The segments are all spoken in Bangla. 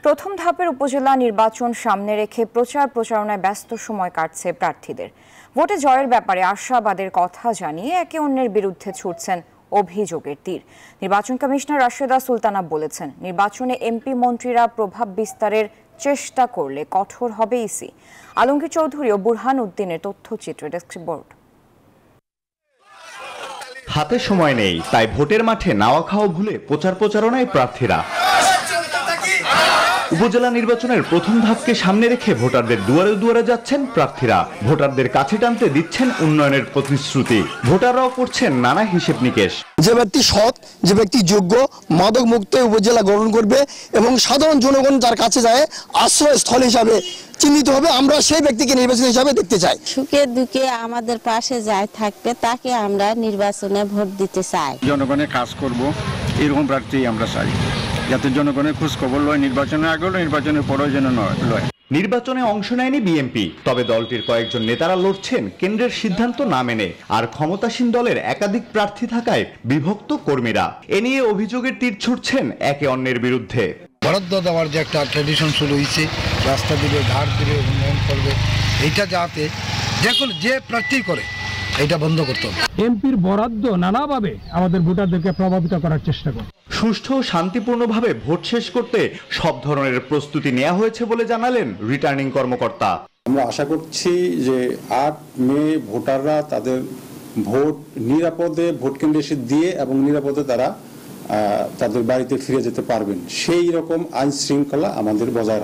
প্রথম ধাপের উপজেলা নির্বাচন সামনে রেখে প্রচারণায় ব্যস্ত সময় কাটছে প্রার্থীদের। ভোটে জয়ের ব্যাপারে আশাবাদের কথা জানিয়ে একে অন্যের বিরুদ্ধে ছুটছেন অভিযোগের তীর। নির্বাচন কমিশনার রাশেদা সুলতানা বলেছেন, নির্বাচনে এমপি মন্ত্রীরা প্রভাব বিস্তারের চেষ্টা করলে কঠোর হবে ইসি। আলমগীর চৌধুরী ও বুরহান উদ্দিনের তথ্যচিত্র ডেস্ক রিপোর্ট। হাতে সময় নেই, তাই ভোটের মাঠে নাওয়া খাওয়া ভুলে প্রচারণায় প্রার্থীরা। উপজেলা নির্বাচনের প্রথম ধাপকে সামনে রেখে ভোটারদের দুয়ারে দুয়ারে যাচ্ছেন প্রার্থীরা। ভোটারদের কাছে টানতে দিচ্ছেন উন্নয়নের প্রতিশ্রুতি। ভোটাররাও করছেন নানা হিসেব নিকেশ। যে ব্যক্তি সৎ, যে ব্যক্তি যোগ্য, মাদক মুক্ত উপজেলা গ্রহণ করবে এবং সাধারণ জনগণ যার কাছে যায় আশ্রয়স্থল হিসাবে চিহ্নিত হবে, আমরা সেই ব্যক্তিকে নির্বাচন হিসাবে দেখতে চাই। সুখে দুঃখে আমাদের পাশে যায় থাকবে, তাকে আমরা নির্বাচনে ভোট দিতে চাই। জনগণের কাজ করব এরকম প্রার্থী আমরা চাই, যাতে জনগণের খোঁজ খবর লয়, নির্বাচনের আগে নির্বাচনের পরেও যেন লয়। নির্বাচনে অংশ নেয়নি বিএনপি, তবে দলটির কয়েকজন নেতারা লড়ছেন কেন্দ্রের সিদ্ধান্ত না মেনে। আর ক্ষমতাসীন দলের একাধিক প্রার্থী থাকায় বিভক্ত কর্মীরা এ নিয়ে অভিযোগের তীর ছুটছেন একে অন্যের বিরুদ্ধে। বরাদ্দ দেওয়ার যে একটা ট্র্যাডিশন শুরু হয়েছে, রাস্তা দিবে, ধার দিবে, উন্নয়ন করবে, এইটা যাতে যে প্রার্থী করে এটা বন্ধ করতে হবে। এমপির বরাদ্দ নানাভাবে আমাদের ভোটারদেরকে প্রভাবিত করার চেষ্টা করে। সুষ্ঠু ও শান্তিপূর্ণভাবে ভোট শেষ করতে সব ধরনের প্রস্তুতি নেওয়া হয়েছে বলে জানালেন রিটার্নিং কর্মকর্তা। আমরা আশা করছি যে 8 মে ভোটাররা তাদের ভোট নিরাপদে ভোট কেন্দ্রে এসে দিয়ে এবং নিরাপদে তারা তাদের বাড়িতে ফিরে যেতে পারবেন। সেই রকম আইন শৃঙ্খলা আমাদের বজায়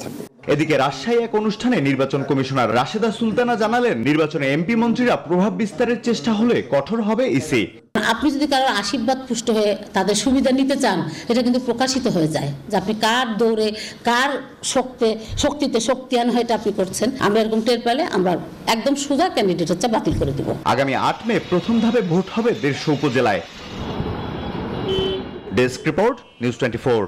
থাকবে। এদিকে রাজশাহী এক অনুষ্ঠানে নির্বাচন কমিশনার রাশেদা সুলতানা জানালেন, নির্বাচনে এমপি মন্ত্রীরা প্রভাব বিস্তারের চেষ্টা হলে কঠোর হবে ইসি। আপনি যদি কারোর আশীর্বাদ পুষ্ট হয়ে তাদের সুবিধা নিতে চান, এটা কিন্তু প্রকাশিত হয়ে যায় যে আপনি কার দৌড়ে কার শক্তিতে শক্তিয়ান হয়ে এটা আপনি করছেন। আমরা এরকম টের পেলে আমরা একদম সোজা ক্যান্ডিডেট হচ্ছে বাতিল করে দেব। আগামী 8 মে প্রথম ধাপে ভোট হবে 150 উপজেলায়। Desk report, news 24।